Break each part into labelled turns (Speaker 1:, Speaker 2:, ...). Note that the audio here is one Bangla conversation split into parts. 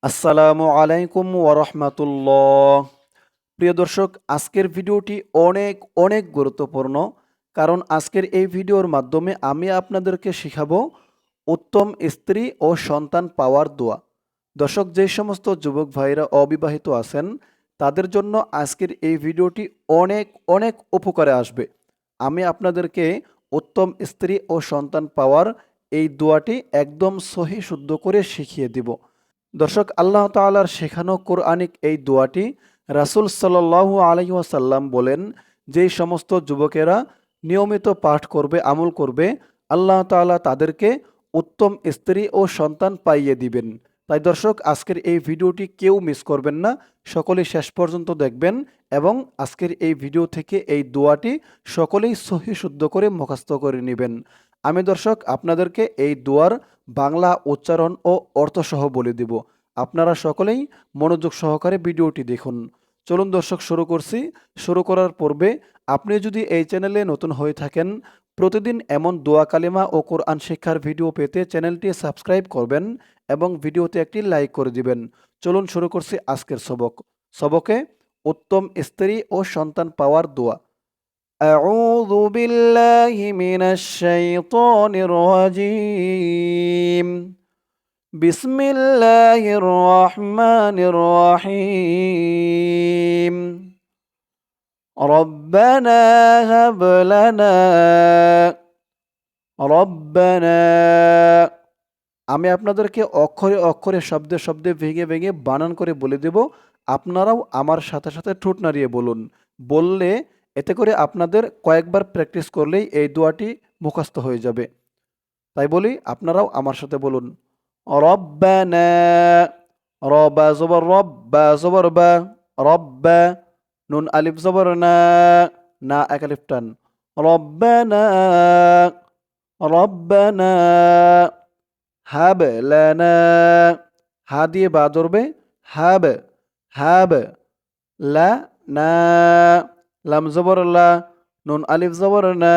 Speaker 1: আসসালামু আলাইকুম ওরহমাতুল্লাহ। প্রিয় দর্শক, আজকের ভিডিওটি অনেক অনেক গুরুত্বপূর্ণ, কারণ আজকের এই ভিডিওর মাধ্যমে আমি আপনাদেরকে শেখাবো উত্তম স্ত্রী ও সন্তান পাওয়ার দোয়া। দর্শক, যে সমস্ত যুবক ভাইরা অবিবাহিত আছেন তাদের জন্য আজকের এই ভিডিওটি অনেক অনেক উপকারে আসবে। আমি আপনাদেরকে উত্তম স্ত্রী ও সন্তান পাওয়ার এই দোয়াটি একদম সহি শুদ্ধ করে শিখিয়ে দিব। দর্শক, আল্লাহ তাআলার শেখানো কোরআনিক এই দোয়াটি রাসূল সাল্লাল্লাহু আলাইহি ওয়াসাল্লাম বলেন, যেই সমস্ত যুবকেরা নিয়মিত পাঠ করবে, আমল করবে, আল্লাহ তাআলা তাদেরকে উত্তম স্ত্রী ও সন্তান পাইয়ে দিবেন। তাই দর্শক, আজকের এই ভিডিওটি কেউ মিস করবেন না, সকলেই শেষ পর্যন্ত দেখবেন এবং আজকের এই ভিডিও থেকে এই দোয়াটি সকলেই সহি শুদ্ধ করে মুখস্থ করে নেবেন। আমি দর্শক আপনাদেরকে এই দোয়ার বাংলা উচ্চারণ ও অর্থসহ বলে দিব। আপনারা সকলেই মনোযোগ সহকারে ভিডিওটি দেখুন। চলুন দর্শক, শুরু করছি। শুরু করার পূর্বে আপনি যদি এই চ্যানেলে নতুন হয়ে থাকেন, প্রতিদিন এমন দোয়া কালিমা ও কোরআন শিক্ষার ভিডিও পেতে চ্যানেলটি সাবস্ক্রাইব করবেন এবং ভিডিওতে একটি লাইক করে দিবেন। চলুন শুরু করছি আজকের সবকে উত্তম স্ত্রী ও সন্তান পাওয়ার দোয়া। আউযু বিল্লাহি মিনাশ শাইতানির রাজীম। বিসমিল্লাহির রহমানির রহিম। রব্বানা হাব লানা রব্বানা। আমি আপনাদেরকে অক্ষরে অক্ষরে শব্দে শব্দে ভেঙে ভেঙে বানান করে বলে দেব। আপনারাও আমার সাথে সাথে ঠোঁট নাড়িয়ে বলুন। বললে এতে করে আপনাদের কয়েকবার প্র্যাকটিস করলেই এই দোয়াটি মুখস্থ হয়ে যাবে। তাই বলি, আপনারাও আমার সাথে বলুন। রব্বানা। রবা জবর রব, বা জবর বা, রব্বা। নুন আলিফ জবর না, না এক আলিফ টান। রব্বানা। রব্বানা হাব লানা। হা দিয়ে বা ধরবে, হাব। হাব লা না। লাম জবর লা, নুন আলিফ জবর না,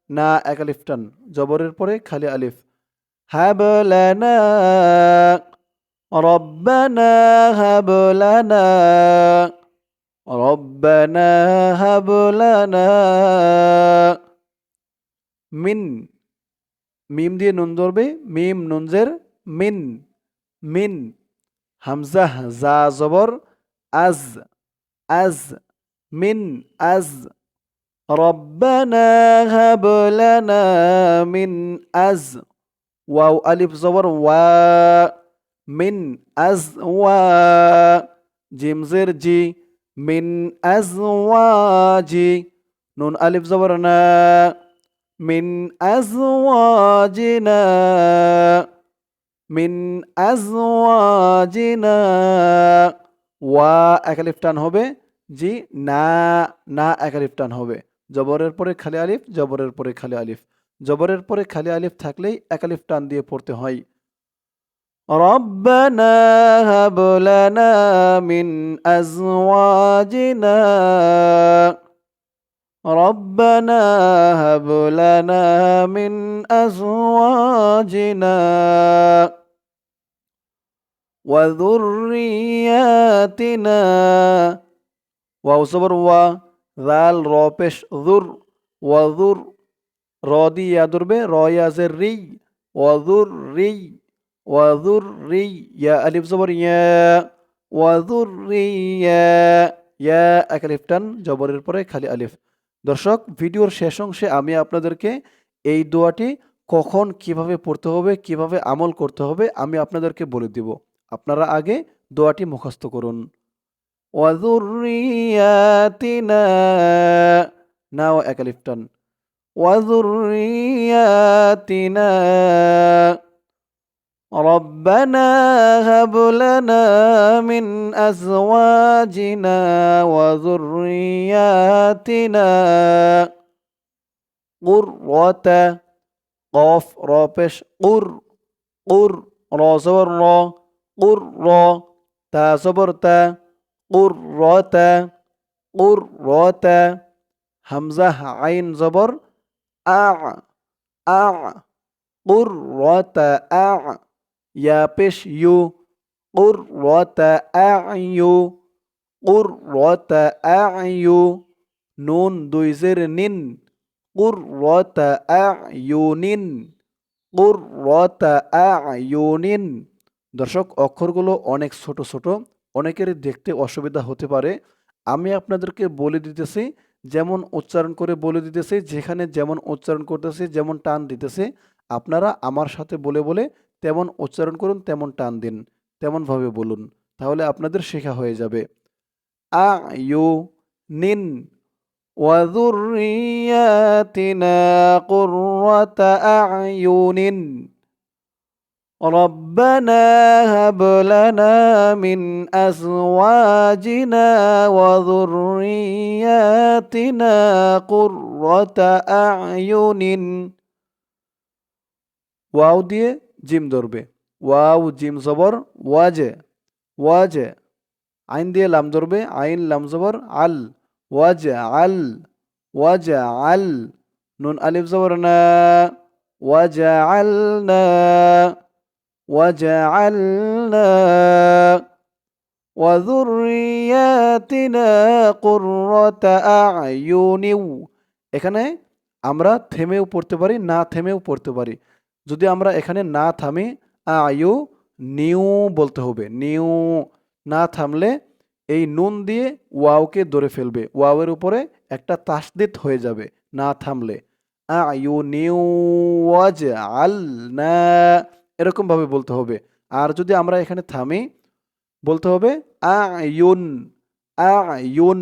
Speaker 1: না এক আলিফ টান। জবরের পরে খালি আলিফ। হাব লানা। রব্বানা হাব লানা। রব্বানা হাব লানা। মিন। মিম দিয়ে নুন ধরবে, মিম নুনজের মিন। মিন। হামজা জা জবর আজ। আজ মিন আজ। রব্বানা হাব লানা মিন আজ। ওয়াও আলিফ জবর ওয়া, মিন আজ ওয়া। জিমজের জি, মিন আজ ওয়াজি। নুন আলিফ জবর না, মিন আজ ওয়াজিনা। মিন আজ ওয়াজিনা। ওয়া এক আলিফ টান হবে, জি না, না এক আলিফ টান হবে। জবরের পরে খালি আলিফ, জবরের পরে খালি আলিফ। জবরের পরে খালি আলিফ থাকলেই এক আলিফ টান দিয়ে পড়তে হয়। রব্বানা হাব লানা মিন আজওয়াজিনা। রব্বানা হাব লানা মিন আজওয়াজিনা ওয়া যুররিয়াতিনা। ওয়াও জবর ওয়া, জাল র পেশ যুর। ওয়া যুর। র দিয়ে ইয়া ধরবে, র ইয়াজের রি। ওয়া যুররি। ওয়া যুররি। ইয়া আলিফ জবর ইয়া। ওয়া যুররিয়া। ইয়া এক আলিফ টান, জবরের পরে খালি আলিফ। দর্শক, ভিডিওর শেষ অংশে আমি আপনাদেরকে এই দোয়াটি কখন কিভাবে পড়তে হবে, কিভাবে আমল করতে হবে আমি আপনাদেরকে বলে দিব। আপনারা আগে দোয়াটি মুখস্থ করুন। ওয়াযুররিয়াতিনা। নাও এক আলিফ টান। ওয়াযুররিয়াতিনা। রব্বানা হাব লানা মিন আজওয়াজিনা ওয়া যুররিয়াতিনা কুররাতা। কফ র পেশ কুর। কুর। র জবর র, কুর র। তা জবর তা, কুররাতা। কুররাতা। হামজা আইন জবর আ। আ কুররাতা আ। ইয়া পেশ ইউ। কুররাতা আ'য়ু কুররাতা আ'য়ু নুন দুই জের নিন কুররাতা আ'য়ুনিন কুররাতা আ'য়ুনিন। দর্শক অক্ষরগুলো অনেক ছোট ছোট, অনেকেরই দেখতে অসুবিধা হতে পারে। আমি আপনাদেরকে বলে দিতেছি, যেমন উচ্চারণ করে বলে দিতেছি, যেখানে যেমন উচ্চারণ করতেছি, যেমন টান দিতেছি, আপনারা আমার সাথে বলে বলে তেমন উচ্চারণ করুন, তেমন টান দিন, তেমনভাবে বলুন, তাহলে আপনাদের শেখা হয়ে যাবে। আ'য়ুনিন وذرياتنا قرة أعين ربنا هب لنا من أزواجنا وذرياتنا قرة أعين ওয়াও দিয়ে জিম ধরবে, ওয়াও জিম জবর ওয়াজে ওয়াজে, আইন দিয়ে লাম ধরবে, আইন লাম জবর আল ওয়াজে আল ওয়াজে আল, নুন আলিফ জবর না ওয়াজে আল না ওয়াজে আল না ওয়াযুররিয়াতিনা কুররাতা আ'য়ুনিউ। এখানে আমরা থেমেও পড়তে পারি, না থেমেও পড়তে পারি। যদি আমরা এখানে না থামি আয়ু নিউ বলতে হবে, নিউ। না থামলে এই নুন দিয়ে ওয়াওকে ধরে ফেলবে, ওয়াওয়ের উপরে একটা তাসদিদ হয়ে যাবে না থামলে। আয়ু নিউ ওয়াজ আল না, এরকম ভাবে বলতে হবে। আর যদি আমরা এখানে থামি বলতে হবে আয়ুন আয়ুন।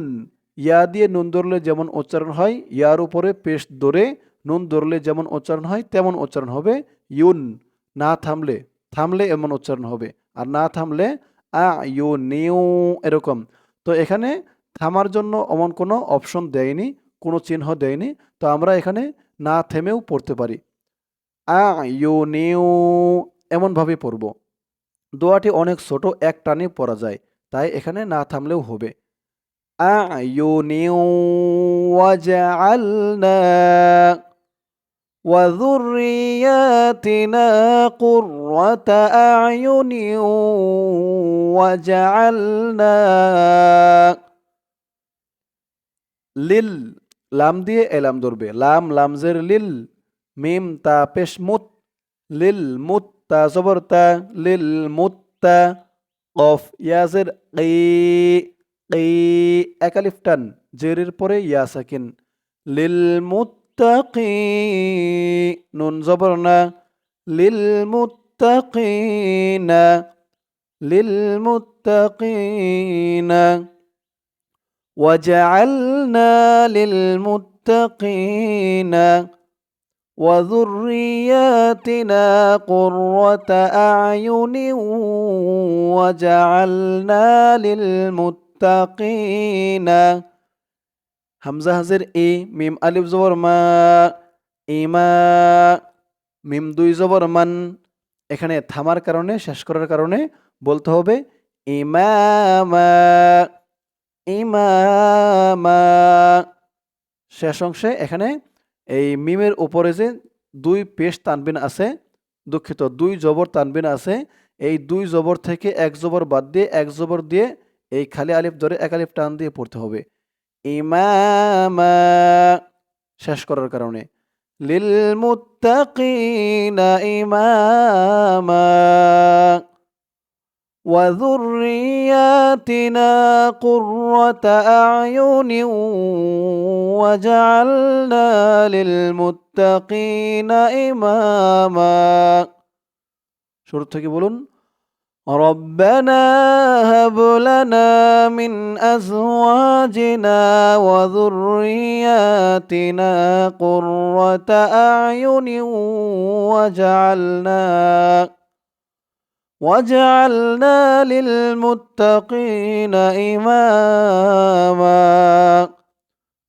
Speaker 1: ইয়া দিয়ে নুন ধরলে যেমন উচ্চারণ হয়, ইয়ার উপরে পেশ ধরে নুন ধরলে যেমন উচ্চারণ হয় তেমন উচ্চারণ হবে ইউন। না থামলে, থামলে এমন উচ্চারণ হবে, আর না থামলে আয়ুনিউ, এরকম। তো এখানে থামার জন্য এমন কোনো অপশন দেয়নি, কোনো চিহ্ন দেয়নি, তো আমরা এখানে না থেমেও পড়তে পারি। আয়ুনিউ এমনভাবে পড়ব। দোয়াটি অনেক ছোট, এক টানে পড়া যায়, তাই এখানে না থামলেও হবে। আ'য়ুনিন ওয়াজআলনা وذرياتنا قرة أعين وجعلنا লিল লাম দিয়ে এলাম ধরবে, লাম লামজের লিল, মিম তা পেশ মুত, লিল মুত্তা জবর তা, লিল মুত্তা, কফ ইয়াজের কি, কি একালিফ টান, জেরের পরে ইয়া সাকিন, লিল মুত্তাকি, নুন জবর না, লিল মুত্তাকিনা, লিল মুত্তাকিনা وجعلنا للمتقين وذرياتنا قرة أعين وجعلنا للمتقين হামজা হাজের এ, মিম আলিফ জবর মা, ইমা, মিম দুই জবর মান। এখানে থামার কারণে, শেষ করার কারণে বলতে হবে ইমামা ইমামা। শেষ অংশে এখানে এই মিমের উপরে যে দুই পেশ তানবিন আছে, দুঃখিত দুই জবর তানবিন আছে, এই দুই জবর থেকে এক জবর বাদ দিয়ে এক জবর দিয়ে এই খালি আলিফ ধরে এক আলিফ টান দিয়ে পড়তে হবে ইমামা, শেষ করার কারণে। লিল মুত্তাকিনা ইমামা وذرياتنا قرة أعين وجعلنا للمتقين إماما। শুরু থেকে বলুন ربنا هب لنا من أزواجنا وذرياتنا قرة أعين وجعلنا للمتقين إماما।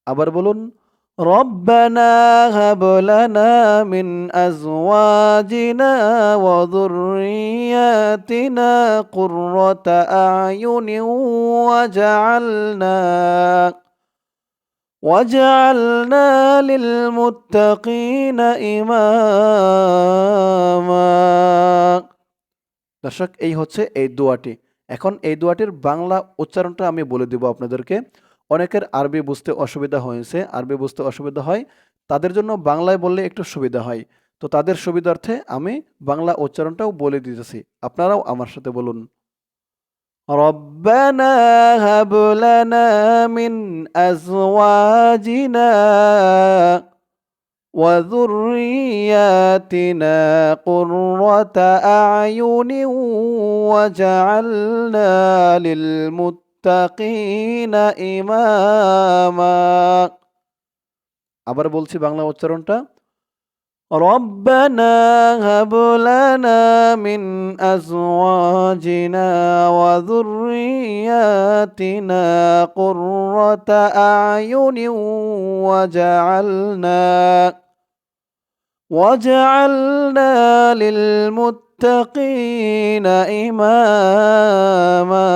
Speaker 1: আবার বলুন ربنا هب لنا من أزواجنا وذرياتنا قرة أعين وجعلنا للمتقين إماما। দর্শক এই হচ্ছে এই দোয়াটি। এখন এই দোয়াটির বাংলা উচ্চারণটা আমি বলে দিব আপনাদেরকে। অনেকের আরবি বুঝতে অসুবিধা হয়েছে, আরবি বুঝতে অসুবিধা হয়, তাদের জন্য বাংলায় বললে একটু সুবিধা হয়। তো তাদের সুবিধার্থে আমি বাংলা উচ্চারণটাও বলে দিতেছি, আপনারাও আমার সাথে বলুন। রব্বানা হাব লানা মিন আজওয়াজিনা وذرياتنا قرة أعين وجعلنا للمتقين إماما আবার বলছি বাংলা উচ্চারণটা। ربنا هب لنا من أزواجنا وذرياتنا قرة أعين وجعلنا للمتقين إماما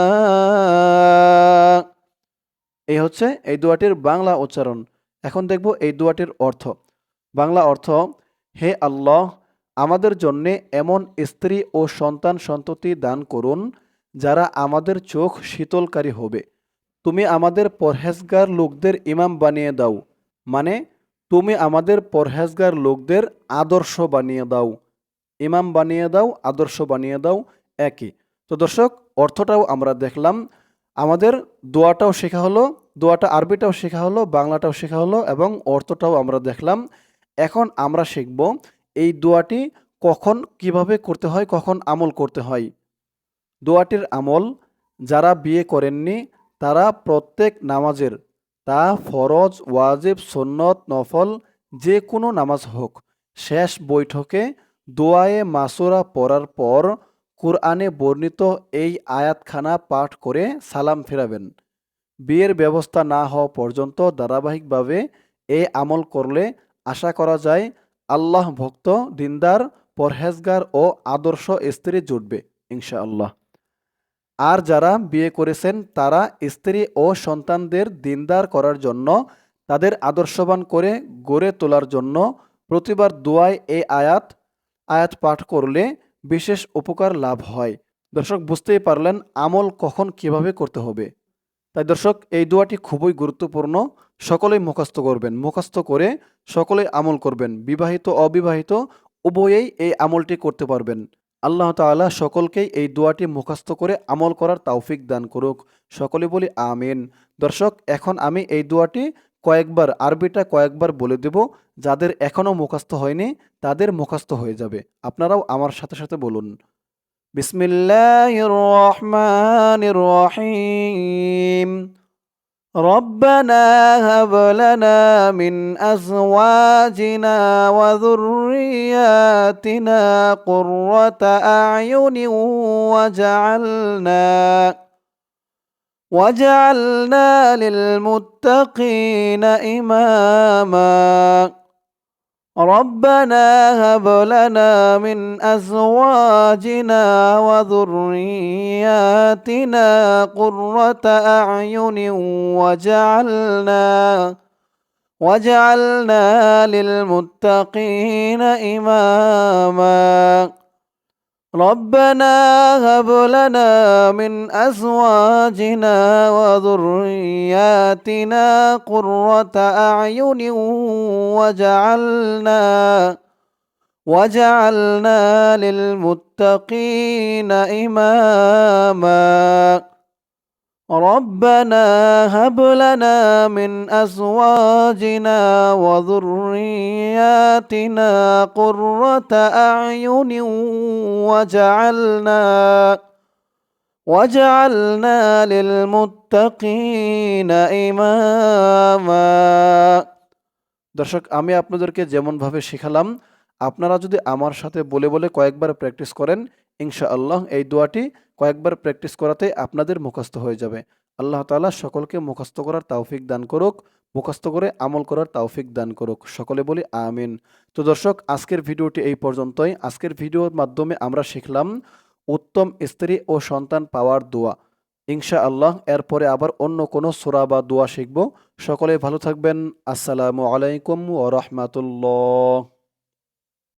Speaker 1: এই হচ্ছে এই দোয়াটির বাংলা উচ্চারণ। এখন দেখব এই দোয়াটির অর্থ। বাংলা অর্থ: হে আল্লাহ, আমাদের জন্যে এমন স্ত্রী ও সন্তান সন্ততি দান করুন যারা আমাদের চোখ শীতলকারী হবে। তুমি আমাদের পরহেজগার লোকদের ইমাম বানিয়ে দাও, মানে তুমি আমাদের পরহেজগার লোকদের আদর্শ বানিয়ে দাও। ইমাম বানিয়ে দাও, আদর্শ বানিয়ে দাও, একই। তো দর্শক, অর্থটাও আমরা দেখলাম, আমাদের দোয়াটাও শেখা হলো, দোয়াটা আরবিটাও শেখা হলো, বাংলাটাও শেখা হলো এবং অর্থটাও আমরা দেখলাম। এখন আমরা শিখব এই দোয়াটি কখন কিভাবে করতে হয়, কখন আমল করতে হয়। দোয়াটির আমল: যারা বিয়ে করেননি তারা প্রত্যেক নামাজের, তা ফরজ, ওয়াজিব, সুন্নত, নফল যে কোনো নামাজ হোক, শেষ বৈঠকে দোয়ায়ে মাসুরা পড়ার পর কুরআনে বর্ণিত এই আয়াতখানা পাঠ করে সালাম ফেরাবেন। বিয়ের ব্যবস্থা না হওয়া পর্যন্ত ধারাবাহিকভাবে এই আমল করলে আশা করা যায় আল্লাহ ভক্ত, দিনদার, পরহেজগার ও আদর্শ স্ত্রী জুটবে ইনশাআল্লাহ। আর যারা বিয়ে করেছেন তারা স্ত্রী ও সন্তানদের দিনদার করার জন্য, তাদের আদর্শবান করে গড়ে তোলার জন্য প্রতিবার দোয়ায় এই আয়াত পাঠ করলে বিশেষ উপকার লাভ হয়। দর্শক, বুঝতেই পারলেন আমল কখন কিভাবে করতে হবে। তাই দর্শক, এই দোয়াটি খুবই গুরুত্বপূর্ণ, সকলেই মুখস্থ করবেন, মুখস্থ করে সকলেই আমল করবেন। বিবাহিত অবিবাহিত উভয়েই এই আমলটি করতে পারবেন। আল্লাহ তাআলা সকলকেই এই দোয়াটি মুখস্থ করে আমল করার তৌফিক দান করুক। সকলে বলি আমিন। দর্শক, এখন আমি এই দোয়াটি কয়েকবার, আরবিটা কয়েকবার বলে দেব, যাদের এখনো মুখস্থ হয়নি তাদের মুখস্থ হয়ে যাবে। আপনারাও আমার সাথে সাথে বলুন। বিসমিল্লাহির রহমানির রহিম। ربنا هب لنا من أزواجنا وذرياتنا قرة أعين وجعلنا للمتقين إماما ربنا هب لنا من أزواجنا وذرياتنا قرة أعين وجعلنا للمتقين إماما ربنا هب لنا من أزواجنا وذرياتنا قرة أعين وجعلنا للمتقين إماما ربنا هب لنا من أزواجنا وذرياتنا قرة أعين وجعلنا للمتقين إماما দর্শক, আমি আপনাদেরকে যেমনভাবে শেখালাম আপনারা যদি আমার সাথে বলে বলে কয়েকবার প্র্যাকটিস করেন, ইনশাআল্লাহ এই দোয়াটি কয়েকবার প্র্যাকটিস করাতে আপনাদের মুখস্থ হয়ে যাবে। আল্লাহ তাআলা সকলকে মুখস্থ করার তৌফিক দান করুক, মুখস্থ করে আমল করার তৌফিক দান করুক। সকলে বলি আমিন। তো দর্শক, আজকের ভিডিওটি এই পর্যন্তই। আজকের ভিডিওর মাধ্যমে আমরা শিখলাম উত্তম স্ত্রী ও সন্তান পাওয়ার দোয়া। ইনশাআল্লাহ এরপরে আবার অন্য কোনো সূরা বা দোয়া শিখব। সকলে ভালো থাকবেন। আসসালামু আলাইকুম ওয়া রাহমাতুল্লাহ।